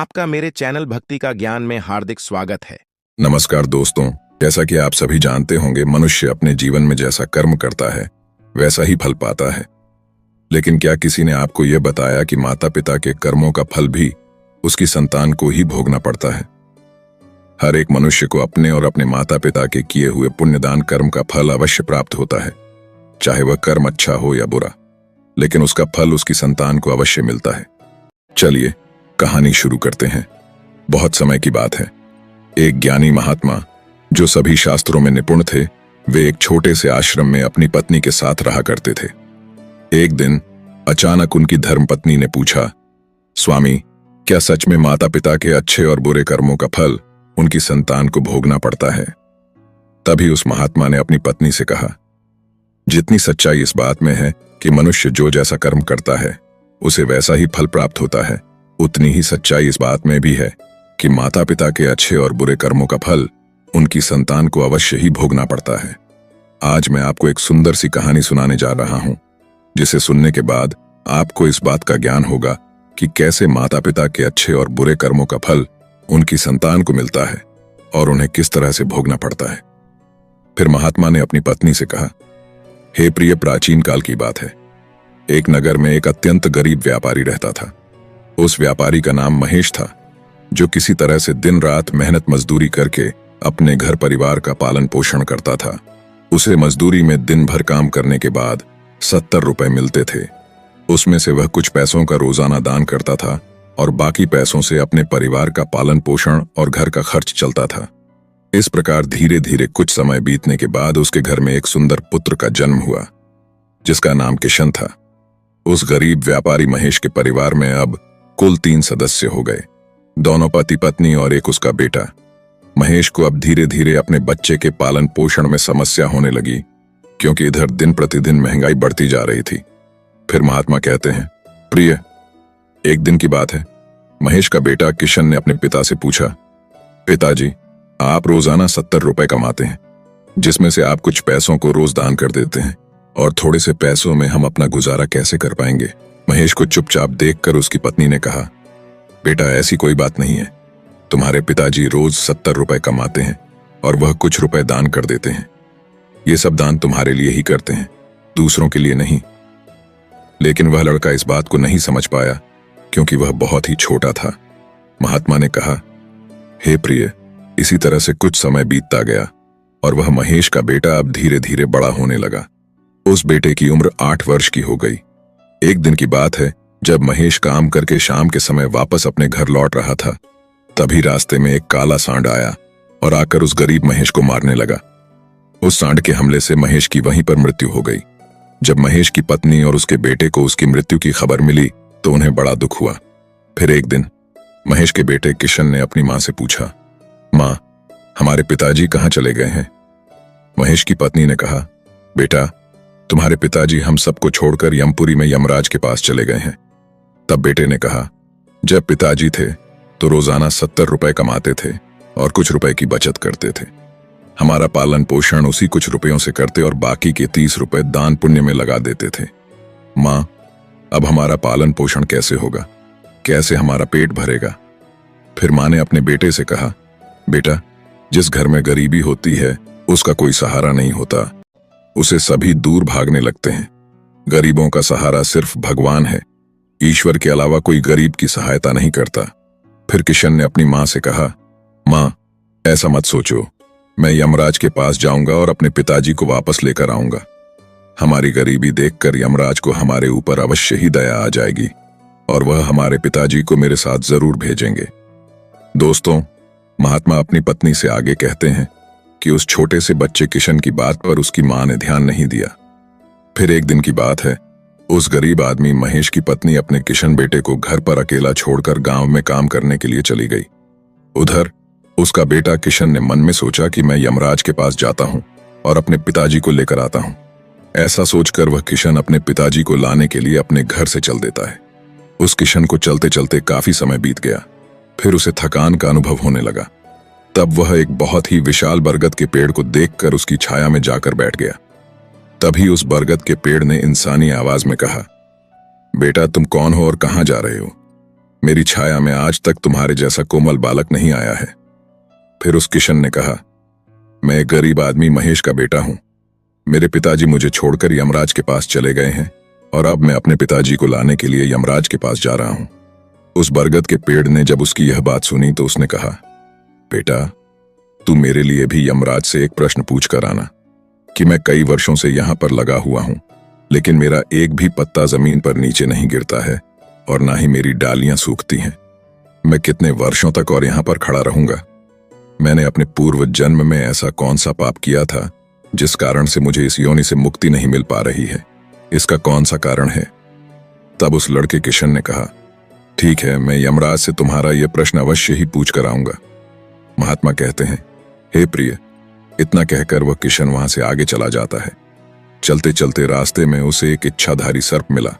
आपका मेरे चैनल भक्ति का ज्ञान में हार्दिक स्वागत है। नमस्कार दोस्तों, जैसा कि आप सभी जानते होंगे, मनुष्य अपने जीवन में जैसा कर्म करता है वैसा ही फल पाता है। लेकिन क्या किसी ने आपको यह बताया कि माता पिता के कर्मों का फल भी उसकी संतान को ही भोगना पड़ता है? हर एक मनुष्य को अपने और अपने माता पिता के किए हुए पुण्यदान कर्म का फल अवश्य प्राप्त होता है, चाहे वह कर्म अच्छा हो या बुरा, लेकिन उसका फल उसकी संतान को अवश्य मिलता है। चलिए कहानी शुरू करते हैं। बहुत समय की बात है, एक ज्ञानी महात्मा जो सभी शास्त्रों में निपुण थे, वे एक छोटे से आश्रम में अपनी पत्नी के साथ रहा करते थे। एक दिन अचानक उनकी धर्मपत्नी ने पूछा, स्वामी, क्या सच में माता पिता के अच्छे और बुरे कर्मों का फल उनकी संतान को भोगना पड़ता है? तभी उस महात्मा ने अपनी पत्नी से कहा, जितनी सच्चाई इस बात में है कि मनुष्य जो जैसा कर्म करता है उसे वैसा ही फल प्राप्त होता है, उतनी ही सच्चाई इस बात में भी है कि माता पिता के अच्छे और बुरे कर्मों का फल उनकी संतान को अवश्य ही भोगना पड़ता है। आज मैं आपको एक सुंदर सी कहानी सुनाने जा रहा हूं, जिसे सुनने के बाद आपको इस बात का ज्ञान होगा कि कैसे माता पिता के अच्छे और बुरे कर्मों का फल उनकी संतान को मिलता है और उन्हें किस तरह से भोगना पड़ता है। फिर महात्मा ने अपनी पत्नी से कहा, हे प्रिय, प्राचीन काल की बात है। एक नगर में एक अत्यंत गरीब व्यापारी रहता था। उस व्यापारी का नाम महेश था, जो किसी तरह से दिन रात मेहनत मजदूरी करके अपने घर परिवार का पालन पोषण करता था। उसे मजदूरी में दिन भर काम करने के बाद 70 रुपए मिलते थे। उसमें से वह कुछ पैसों का रोजाना दान करता था और बाकी पैसों से अपने परिवार का पालन पोषण और घर का खर्च चलता था। इस प्रकार धीरे धीरे कुछ समय बीतने के बाद उसके घर में एक सुंदर पुत्र का जन्म हुआ, जिसका नाम किशन था। उस गरीब व्यापारी महेश के परिवार में अब कुल 3 सदस्य हो गए, दोनों पति पत्नी और एक उसका बेटा। महेश को अब धीरे धीरे अपने बच्चे के पालन पोषण में समस्या होने लगी, क्योंकि इधर दिन प्रतिदिन महंगाई बढ़ती जा रही थी। फिर महात्मा कहते हैं, प्रिय, एक दिन की बात है, महेश का बेटा किशन ने अपने पिता से पूछा, पिताजी, आप रोजाना 70 रुपए कमाते हैं, जिसमें से आप कुछ पैसों को रोज दान कर देते हैं, और थोड़े से पैसों में हम अपना गुजारा कैसे कर पाएंगे? महेश को चुपचाप देखकर उसकी पत्नी ने कहा, बेटा, ऐसी कोई बात नहीं है। तुम्हारे पिताजी रोज 70 रुपए कमाते हैं और वह कुछ रुपए दान कर देते हैं। ये सब दान तुम्हारे लिए ही करते हैं, दूसरों के लिए नहीं। लेकिन वह लड़का इस बात को नहीं समझ पाया, क्योंकि वह बहुत ही छोटा था। महात्मा ने कहा, हे प्रिय, इसी तरह से कुछ समय बीतता गया और वह महेश का बेटा अब धीरे धीरे बड़ा होने लगा। उस बेटे की उम्र 8 वर्ष की हो गई। एक दिन की बात है, जब महेश काम करके शाम के समय वापस अपने घर लौट रहा था, तभी रास्ते में एक काला सांड आया और आकर उस गरीब महेश को मारने लगा। उस सांड के हमले से महेश की वहीं पर मृत्यु हो गई। जब महेश की पत्नी और उसके बेटे को उसकी मृत्यु की खबर मिली तो उन्हें बड़ा दुख हुआ। फिर एक दिन महेश के बेटे किशन ने अपनी मां से पूछा, मां, हमारे पिताजी कहाँ चले गए हैं? महेश की पत्नी ने कहा, बेटा, तुम्हारे पिताजी हम सबको छोड़कर यमपुरी में यमराज के पास चले गए हैं। तब बेटे ने कहा, जब पिताजी थे तो रोजाना 70 रुपए कमाते थे और कुछ रुपए की बचत करते थे। हमारा पालन पोषण उसी कुछ रुपयों से करते और बाकी के 30 रुपए दान पुण्य में लगा देते थे। मां, अब हमारा पालन पोषण कैसे होगा? कैसे हमारा पेट भरेगा? फिर मां ने अपने बेटे से कहा, बेटा, जिस घर में गरीबी होती है उसका कोई सहारा नहीं होता, उसे सभी दूर भागने लगते हैं। गरीबों का सहारा सिर्फ भगवान है, ईश्वर के अलावा कोई गरीब की सहायता नहीं करता। फिर किशन ने अपनी मां से कहा, मां, ऐसा मत सोचो, मैं यमराज के पास जाऊंगा और अपने पिताजी को वापस लेकर आऊंगा। हमारी गरीबी देखकर यमराज को हमारे ऊपर अवश्य ही दया आ जाएगी और वह हमारे पिताजी को मेरे साथ जरूर भेजेंगे। दोस्तों, महात्मा अपनी पत्नी से आगे कहते हैं कि उस छोटे से बच्चे किशन की बात पर उसकी मां ने ध्यान नहीं दिया। फिर एक दिन की बात है, उस गरीब आदमी महेश की पत्नी अपने किशन बेटे को घर पर अकेला छोड़कर गांव में काम करने के लिए चली गई। उधर उसका बेटा किशन ने मन में सोचा कि मैं यमराज के पास जाता हूं और अपने पिताजी को लेकर आता हूं। ऐसा सोचकर वह किशन अपने पिताजी को लाने के लिए अपने घर से चल देता है। उस किशन को चलते चलते काफी समय बीत गया। फिर उसे थकान का अनुभव होने लगा। तब वह एक बहुत ही विशाल बरगद के पेड़ को देखकर उसकी छाया में जाकर बैठ गया। तभी उस बरगद के पेड़ ने इंसानी आवाज में कहा, बेटा, तुम कौन हो और कहां जा रहे हो? मेरी छाया में आज तक तुम्हारे जैसा कोमल बालक नहीं आया है। फिर उस किशन ने कहा, मैं एक गरीब आदमी महेश का बेटा हूं। मेरे पिताजी मुझे छोड़कर यमराज के पास चले गए हैं और अब मैं अपने पिताजी को लाने के लिए यमराज के पास जा रहा हूं। उस बरगद के पेड़ ने जब उसकी यह बात सुनी तो उसने कहा, बेटा, तू मेरे लिए भी यमराज से एक प्रश्न पूछ कर आना कि मैं कई वर्षों से यहां पर लगा हुआ हूं, लेकिन मेरा एक भी पत्ता जमीन पर नीचे नहीं गिरता है और ना ही मेरी डालियां सूखती हैं। मैं कितने वर्षों तक और यहां पर खड़ा रहूंगा? मैंने अपने पूर्व जन्म में ऐसा कौन सा पाप किया था जिस कारण से मुझे इस योनि से मुक्ति नहीं मिल पा रही है? इसका कौन सा कारण है? तब उस लड़के किशन ने कहा, ठीक है, मैं यमराज से तुम्हारा यह प्रश्न अवश्य ही पूछ कर आऊंगा। महात्मा कहते हैं, हे प्रिय। इतना कहकर वह किशन वहां से आगे चला जाता है। चलते चलते रास्ते में उसे एक इच्छाधारी सर्प मिला।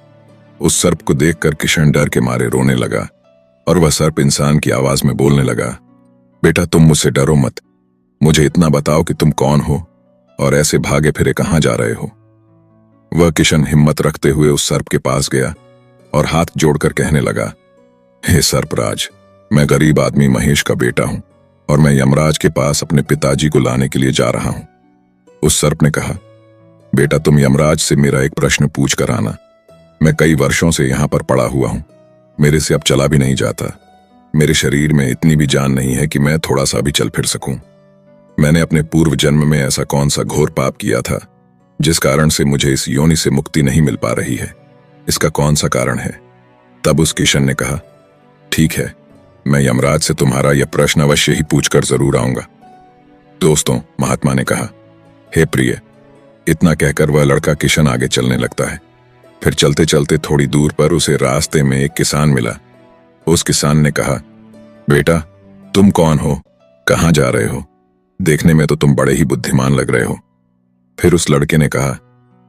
उस सर्प को देखकर किशन डर के मारे रोने लगा और वह सर्प इंसान की आवाज में बोलने लगा, बेटा, तुम मुझसे डरो मत। मुझे इतना बताओ कि तुम कौन हो और ऐसे भागे फिरे कहां जा रहे हो? वह किशन हिम्मत रखते हुए उस सर्प के पास गया और हाथ जोड़कर कहने लगा, हे सर्पराज, मैं गरीब आदमी महेश का बेटा हूं और मैं यमराज के पास अपने पिताजी को लाने के लिए जा रहा हूं। उस सर्प ने कहा, बेटा, तुम यमराज से मेरा एक प्रश्न पूछ कर आना। मैं कई वर्षों से यहां पर पड़ा हुआ हूं। मेरे से अब चला भी नहीं जाता। मेरे शरीर में इतनी भी जान नहीं है कि मैं थोड़ा सा भी चल फिर सकूं। मैंने अपने पूर्व जन्म में ऐसा कौन सा घोर पाप किया था जिस कारण से मुझे इस योनि से मुक्ति नहीं मिल पा रही है? इसका कौन सा कारण है? तब उस किशन ने कहा, ठीक है, मैं यमराज से तुम्हारा यह प्रश्न अवश्य ही पूछकर जरूर आऊंगा। दोस्तों, महात्मा ने कहा, हे प्रिय। इतना कहकर वह लड़का किशन आगे चलने लगता है। फिर चलते चलते थोड़ी दूर पर उसे रास्ते में एक किसान मिला। उस किसान ने कहा, बेटा, तुम कौन हो? कहां जा रहे हो? देखने में तो तुम बड़े ही बुद्धिमान लग रहे हो। फिर उस लड़के ने कहा,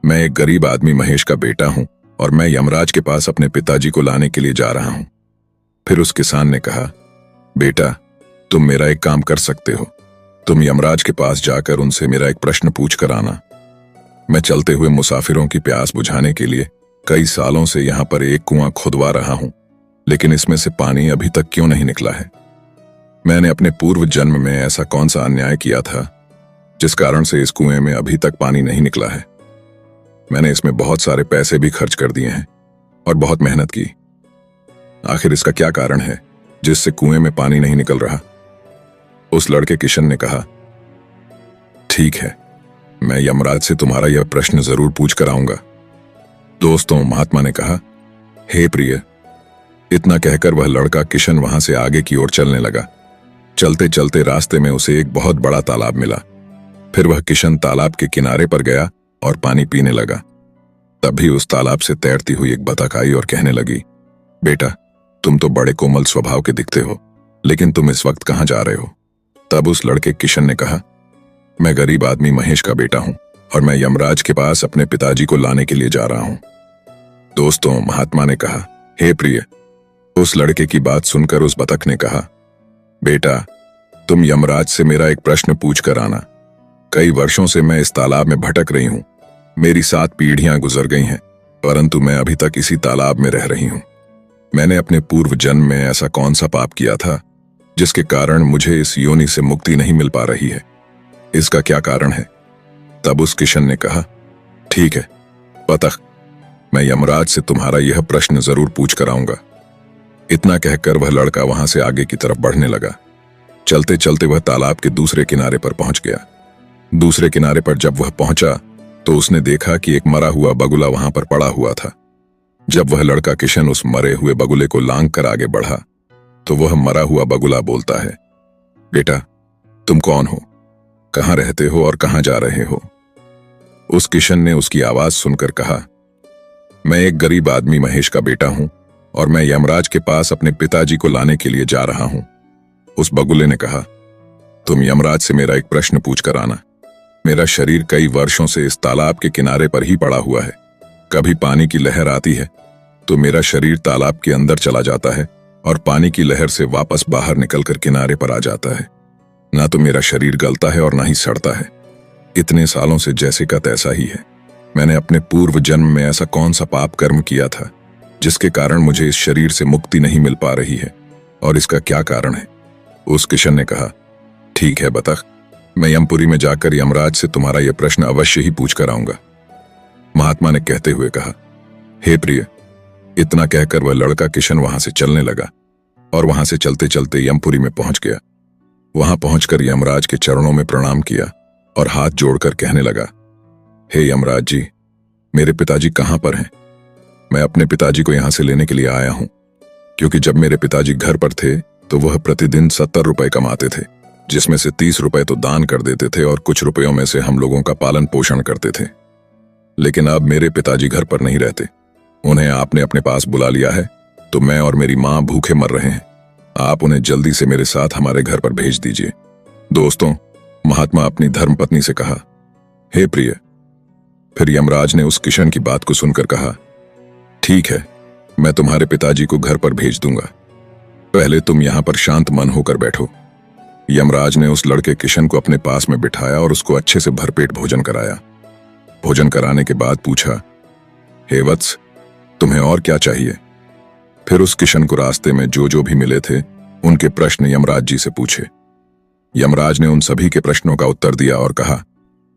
मैं एक गरीब आदमी महेश का बेटा हूं और मैं यमराज के पास अपने पिताजी को लाने के लिए जा रहा हूं। फिर उस किसान ने कहा, बेटा, तुम मेरा एक काम कर सकते हो। तुम यमराज के पास जाकर उनसे मेरा एक प्रश्न पूछ कर आना। मैं चलते हुए मुसाफिरों की प्यास बुझाने के लिए कई सालों से यहां पर एक कुआं खुदवा रहा हूं, लेकिन इसमें से पानी अभी तक क्यों नहीं निकला है? मैंने अपने पूर्व जन्म में ऐसा कौन सा अन्याय किया था जिस कारण से इस कुएं में अभी तक पानी नहीं निकला है? मैंने इसमें बहुत सारे पैसे भी खर्च कर दिए हैं और बहुत मेहनत की। आखिर इसका क्या कारण है जिससे कुएं में पानी नहीं निकल रहा? उस लड़के किशन ने कहा, ठीक है, मैं यमराज से तुम्हारा यह प्रश्न जरूर पूछ कर आऊंगा। दोस्तों, महात्मा ने कहा, हे प्रिय। इतना कहकर वह लड़का किशन वहां से आगे की ओर चलने लगा। चलते चलते रास्ते में उसे एक बहुत बड़ा तालाब मिला। फिर वह किशन तालाब के किनारे पर गया और पानी पीने लगा। तभी उस तालाब से तैरती हुई एक बतख आई और कहने लगी, बेटा, तुम तो बड़े कोमल स्वभाव के दिखते हो, लेकिन तुम इस वक्त कहां जा रहे हो? तब उस लड़के किशन ने कहा, मैं गरीब आदमी महेश का बेटा हूं और मैं यमराज के पास अपने पिताजी को लाने के लिए जा रहा हूं। दोस्तों, महात्मा ने कहा, हे प्रिय। उस लड़के की बात सुनकर उस बतख ने कहा, बेटा, तुम यमराज से मेरा एक प्रश्न पूछ कर आना। कई वर्षों से मैं इस तालाब में भटक रही हूं। मेरी 7 पीढ़ियां गुजर गई हैं, परंतु मैं अभी तक इसी तालाब में रह रही हूं। मैंने अपने पूर्व जन्म में ऐसा कौन सा पाप किया था जिसके कारण मुझे इस योनि से मुक्ति नहीं मिल पा रही है? इसका क्या कारण है? तब उस किशन ने कहा, ठीक है बतख, मैं यमराज से तुम्हारा यह प्रश्न जरूर पूछ कर आऊंगा। इतना कहकर वह लड़का वहां से आगे की तरफ बढ़ने लगा। चलते चलते वह तालाब के दूसरे किनारे पर पहुंच गया। दूसरे किनारे पर जब वह पहुंचा तो उसने देखा कि एक मरा हुआ बगुला वहां पर पड़ा हुआ था। जब वह लड़का किशन उस मरे हुए बगुले को लांग कर आगे बढ़ा तो वह मरा हुआ बगुला बोलता है, बेटा, तुम कौन हो? कहां रहते हो और कहां जा रहे हो? उस किशन ने उसकी आवाज सुनकर कहा, मैं एक गरीब आदमी महेश का बेटा हूं और मैं यमराज के पास अपने पिताजी को लाने के लिए जा रहा हूं। उस बगुले ने कहा, तुम यमराज से मेरा एक प्रश्न पूछ कर आना। मेरा शरीर कई वर्षों से इस तालाब के किनारे पर ही पड़ा हुआ है। कभी पानी की लहर आती है तो मेरा शरीर तालाब के अंदर चला जाता है और पानी की लहर से वापस बाहर निकलकर किनारे पर आ जाता है। ना तो मेरा शरीर गलता है और ना ही सड़ता है। इतने सालों से जैसे का तैसा ही है। मैंने अपने पूर्व जन्म में ऐसा कौन सा पाप कर्म किया था जिसके कारण मुझे इस शरीर से मुक्ति नहीं मिल पा रही है, और इसका क्या कारण है? उस किशन ने कहा, ठीक है बतख, मैं यमपुरी में जाकर यमराज से तुम्हारा यह प्रश्न अवश्य ही पूछ कर आऊंगा। महात्मा ने कहते हुए कहा, हे प्रिय। इतना कहकर वह लड़का किशन वहां से चलने लगा और वहां से चलते चलते यमपुरी में पहुंच गया। वहां पहुंचकर यमराज के चरणों में प्रणाम किया और हाथ जोड़कर कहने लगा, हे यमराज जी, मेरे पिताजी कहां पर हैं? मैं अपने पिताजी को यहां से लेने के लिए आया हूं, क्योंकि जब मेरे पिताजी घर पर थे तो वह प्रतिदिन 70 रुपए कमाते थे, जिसमें से 30 रुपए तो दान कर देते थे और कुछ रुपयों में से हम लोगों का पालन पोषण करते थे। लेकिन अब मेरे पिताजी घर पर नहीं रहते। उन्हें आपने अपने पास बुला लिया है, तो मैं और मेरी मां भूखे मर रहे हैं। आप उन्हें जल्दी से मेरे साथ हमारे घर पर भेज दीजिए। दोस्तों, महात्मा अपनी धर्मपत्नी से कहा, हे प्रिय। फिर यमराज ने उस किशन की बात को सुनकर कहा, ठीक है, मैं तुम्हारे पिताजी को घर पर भेज दूंगा। पहले तुम यहां पर शांत मन होकर बैठो। यमराज ने उस लड़के किशन को अपने पास में बिठाया और उसको अच्छे से भरपेट भोजन कराया। भोजन कराने के बाद पूछा, हे वत्स, तुम्हें और क्या चाहिए? फिर उस किशन को रास्ते में जो भी मिले थे उनके प्रश्न यमराज जी से पूछे। यमराज ने उन सभी के प्रश्नों का उत्तर दिया और कहा,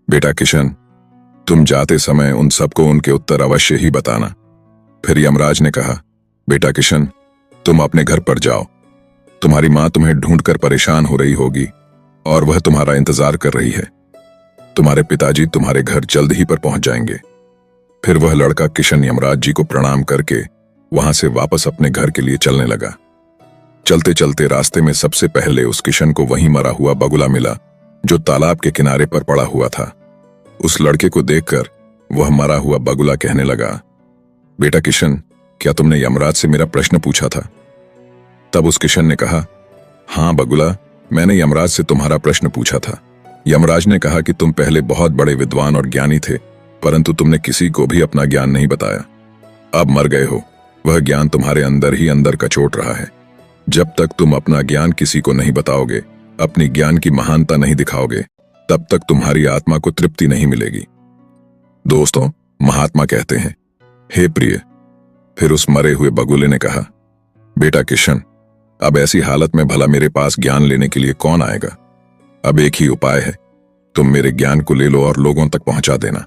बेटा किशन, तुम जाते समय उन सबको उनके उत्तर अवश्य ही बताना। फिर यमराज ने कहा, बेटा किशन, तुम अपने घर पर जाओ। तुम्हारी मां तुम्हें ढूंढकर परेशान हो रही होगी और वह तुम्हारा इंतजार कर रही है। तुम्हारे पिताजी तुम्हारे घर जल्द ही पर पहुंच जाएंगे। फिर वह लड़का किशन यमराज जी को प्रणाम करके वहां से वापस अपने घर के लिए चलने लगा। चलते चलते रास्ते में सबसे पहले उस किशन को वहीं मरा हुआ बगुला मिला, जो तालाब के किनारे पर पड़ा हुआ था। उस लड़के को देखकर वह मरा हुआ बगुला कहने लगा, बेटा किशन, क्या तुमने यमराज से मेरा प्रश्न पूछा था? तब उस किशन ने कहा, हां बगुला, मैंने यमराज से तुम्हारा प्रश्न पूछा था। यमराज ने कहा कि तुम पहले बहुत बड़े विद्वान और ज्ञानी थे, परंतु तुमने किसी को भी अपना ज्ञान नहीं बताया। अब मर गए हो, वह ज्ञान तुम्हारे अंदर ही अंदर कचोट रहा है। जब तक तुम अपना ज्ञान किसी को नहीं बताओगे, अपनी ज्ञान की महानता नहीं दिखाओगे, तब तक तुम्हारी आत्मा को तृप्ति नहीं मिलेगी। दोस्तों, महात्मा कहते हैं, हे प्रिय। फिर उस मरे हुए बगुले ने कहा, बेटा किशन, अब ऐसी हालत में भला मेरे पास ज्ञान लेने के लिए कौन आएगा? अब एक ही उपाय है, तुम मेरे ज्ञान को ले लो और लोगों तक पहुंचा देना।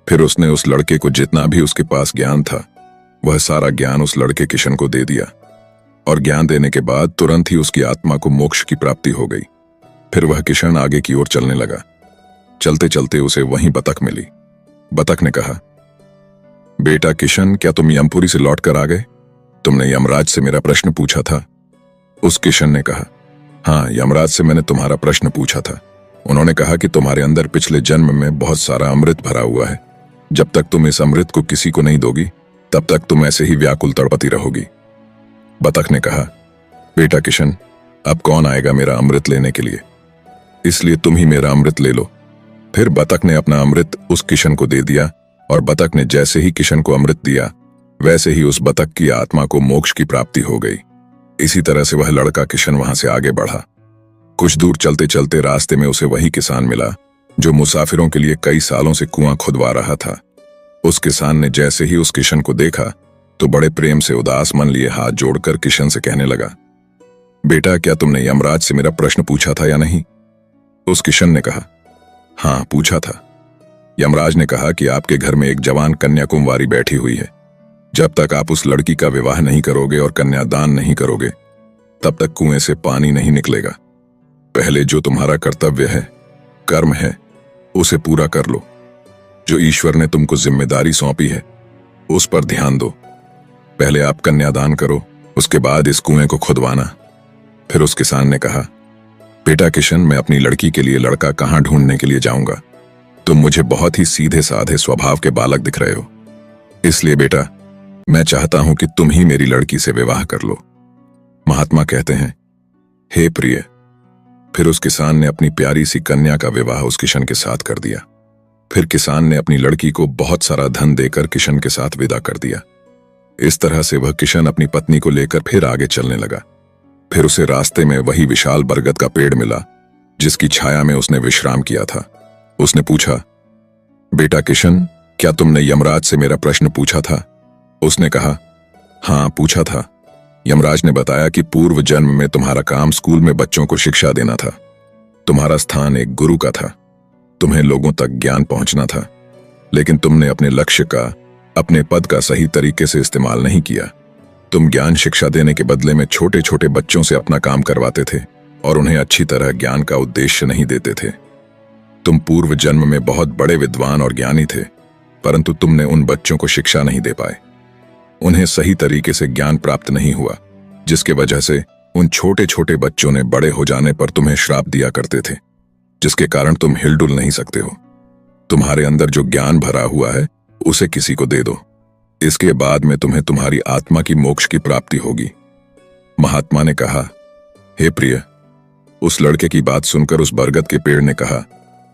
फिर उसने उस लड़के को जितना भी उसके पास ज्ञान था, वह सारा ज्ञान उस लड़के किशन को दे दिया, और ज्ञान देने के बाद तुरंत ही उसकी आत्मा को मोक्ष की प्राप्ति हो गई। फिर वह किशन आगे की ओर चलने लगा। चलते चलते उसे वहीं बतख मिली। बतख ने कहा, बेटा किशन, क्या तुम यमपुरी से लौट कर आ गए? तुमने यमराज से मेरा प्रश्न पूछा था। उस किशन ने कहा, हाँ, यमराज से मैंने तुम्हारा प्रश्न पूछा था। उन्होंने कहा कि तुम्हारे अंदर पिछले जन्म में बहुत सारा अमृत भरा हुआ है। जब तक तुम इस अमृत को किसी को नहीं दोगी, तब तक तुम ऐसे ही व्याकुल तड़पती रहोगी। बतख ने कहा, बेटा किशन, अब कौन आएगा मेरा अमृत लेने के लिए? इसलिए तुम ही मेरा अमृत ले लो। फिर बतख ने अपना अमृत उस किशन को दे दिया, और बतख ने जैसे ही किशन को अमृत दिया, वैसे ही उस बतख की आत्मा को मोक्ष की प्राप्ति हो गई। इसी तरह से वह लड़का किशन वहां से आगे बढ़ा। कुछ दूर चलते चलते रास्ते में उसे वही किसान मिला जो मुसाफिरों के लिए कई सालों से कुआं खुदवा रहा था। उस किसान ने जैसे ही उस किशन को देखा तो बड़े प्रेम से उदास मन लिए हाथ जोड़कर किशन से कहने लगा, बेटा, क्या तुमने यमराज से मेरा प्रश्न पूछा था या नहीं? उस किशन ने कहा, हाँ, पूछा था। यमराज ने कहा कि आपके घर में एक जवान कन्याकुमारी बैठी हुई है। जब तक आप उस लड़की का विवाह नहीं करोगे और कन्यादान नहीं करोगे, तब तक कुएं से पानी नहीं निकलेगा। पहले जो तुम्हारा कर्तव्य है, कर्म है, उसे पूरा कर लो। जो ईश्वर ने तुमको जिम्मेदारी सौंपी है, उस पर ध्यान दो। पहले आप कन्यादान करो, उसके बाद इस कुएं को खुदवाना। फिर उस किसान ने कहा, बेटा किशन, मैं अपनी लड़की के लिए लड़का कहां ढूंढने के लिए जाऊंगा? तुम मुझे बहुत ही सीधे साधे स्वभाव के बालक दिख रहे हो, इसलिए बेटा, मैं चाहता हूं कि तुम ही मेरी लड़की से विवाह कर लो। महात्मा कहते हैं, हे प्रिय। फिर उस किसान ने अपनी प्यारी सी कन्या का विवाह उस किशन के साथ कर दिया। फिर किसान ने अपनी लड़की को बहुत सारा धन देकर किशन के साथ विदा कर दिया। इस तरह से वह किशन अपनी पत्नी को लेकर फिर आगे चलने लगा। फिर उसे रास्ते में वही विशाल बरगद का पेड़ मिला जिसकी छाया में उसने विश्राम किया था। उसने पूछा, बेटा किशन, क्या तुमने यमराज से मेरा प्रश्न पूछा था? उसने कहा, हाँ, पूछा था। यमराज ने बताया कि पूर्व जन्म में तुम्हारा काम स्कूल में बच्चों को शिक्षा देना था। तुम्हारा स्थान एक गुरु का था। तुम्हें लोगों तक ज्ञान पहुंचना था, लेकिन तुमने अपने लक्ष्य का, अपने पद का सही तरीके से इस्तेमाल नहीं किया। तुम ज्ञान शिक्षा देने के बदले में छोटे छोटे बच्चों से अपना काम करवाते थे और उन्हें अच्छी तरह ज्ञान का उद्देश्य नहीं देते थे। तुम पूर्व जन्म में बहुत बड़े विद्वान और ज्ञानी थे, परंतु तुमने उन बच्चों को शिक्षा नहीं दे पाए। उन्हें सही तरीके से ज्ञान प्राप्त नहीं हुआ, जिसके वजह से उन छोटे छोटे बच्चों ने बड़े हो जाने पर तुम्हें श्राप दिया करते थे, जिसके कारण तुम हिलडुल नहीं सकते हो। तुम्हारे अंदर जो ज्ञान भरा हुआ है उसे किसी को दे दो। इसके बाद में तुम्हें तुम्हारी आत्मा की मोक्ष की प्राप्ति होगी। महात्मा ने कहा, हे प्रिय। उस लड़के की बात सुनकर उस बरगद के पेड़ ने कहा,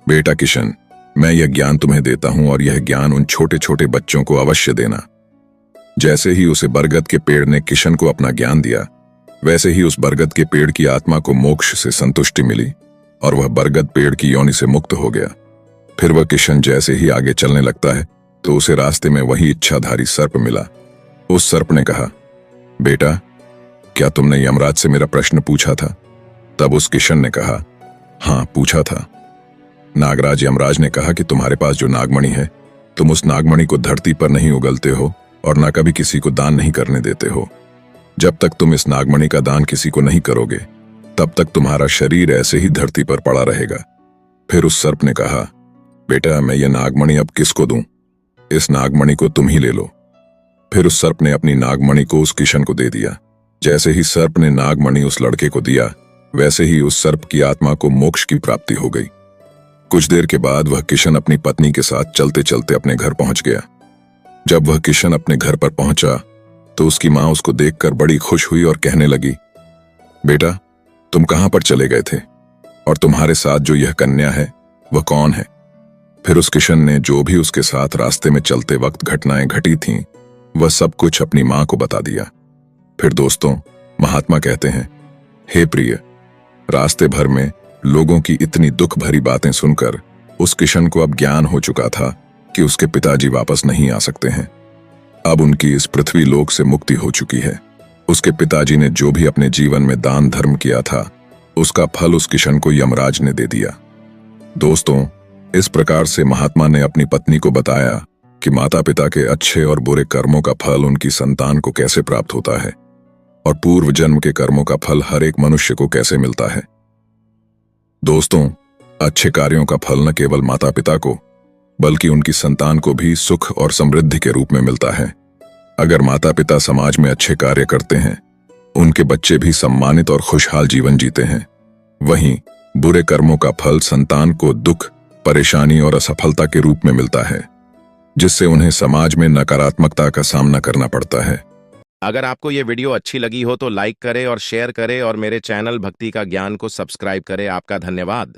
बेटा किशन, मैं यह ज्ञान तुम्हें देता हूं और यह ज्ञान उन छोटे छोटे बच्चों को अवश्य देना। जैसे ही उसे बरगद के पेड़ ने किशन को अपना ज्ञान दिया, वैसे ही उस बरगद के पेड़ की आत्मा को मोक्ष से संतुष्टि मिली और वह बरगद पेड़ की योनि से मुक्त हो गया। फिर वह किशन जैसे ही आगे चलने लगता है तो उसे रास्ते में वही इच्छाधारी सर्प मिला। उस सर्प ने कहा, बेटा, क्या तुमने यमराज से मेरा प्रश्न पूछा था? तब उस किशन ने कहा, हाँ, पूछा था। नागराज यमराज ने कहा कि तुम्हारे पास जो नागमणि है, तुम उस नागमणि को धरती पर नहीं उगलते हो और न कभी किसी को दान नहीं करने देते हो। जब तक तुम इस नागमणि का दान किसी को नहीं करोगे, तब तक तुम्हारा शरीर ऐसे ही धरती पर पड़ा रहेगा। फिर उस सर्प ने कहा, बेटा, मैं ये नागमणि अब किसको दूं? इस नागमणि को तुम ही ले लो। फिर उस सर्प ने अपनी नागमणि को उस किशन को दे दिया। जैसे ही सर्प ने नागमणि उस लड़के को दिया, वैसे ही उस सर्प की आत्मा को मोक्ष की प्राप्ति हो गई। कुछ देर के बाद वह किशन अपनी पत्नी के साथ चलते चलते अपने घर पहुंच गया। जब वह किशन अपने घर पर पहुंचा तो उसकी मां उसको देखकर बड़ी खुश हुई और कहने लगी, बेटा, तुम कहां पर चले गए थे और तुम्हारे साथ जो यह कन्या है वह कौन है? फिर उस किशन ने जो भी उसके साथ रास्ते में चलते वक्त घटनाएं घटी थीं, वह सब कुछ अपनी मां को बता दिया। फिर दोस्तों, महात्मा कहते हैं, हे प्रिय, रास्ते भर में लोगों की इतनी दुख भरी बातें सुनकर उस किशन को अब ज्ञान हो चुका था कि उसके पिताजी वापस नहीं आ सकते हैं। अब उनकी इस पृथ्वी लोक से मुक्ति हो चुकी है। उसके पिताजी ने जो भी अपने जीवन में दान धर्म किया था, उसका फल उस किशन को यमराज ने दे दिया। दोस्तों, इस प्रकार से महात्मा ने अपनी पत्नी को बताया कि माता पिता के अच्छे और बुरे कर्मों का फल उनकी संतान को कैसे प्राप्त होता है और पूर्व जन्म के कर्मों का फल हर एक मनुष्य को कैसे मिलता है। दोस्तों, अच्छे कार्यों का फल न केवल माता पिता को, बल्कि उनकी संतान को भी सुख और समृद्धि के रूप में मिलता है। अगर माता पिता समाज में अच्छे कार्य करते हैं, उनके बच्चे भी सम्मानित और खुशहाल जीवन जीते हैं। वहीं बुरे कर्मों का फल संतान को दुख, परेशानी और असफलता के रूप में मिलता है, जिससे उन्हें समाज में नकारात्मकता का सामना करना पड़ता है। अगर आपको ये वीडियो अच्छी लगी हो तो लाइक करें और शेयर करें और मेरे चैनल भक्ति का ज्ञान को सब्सक्राइब करें। आपका धन्यवाद।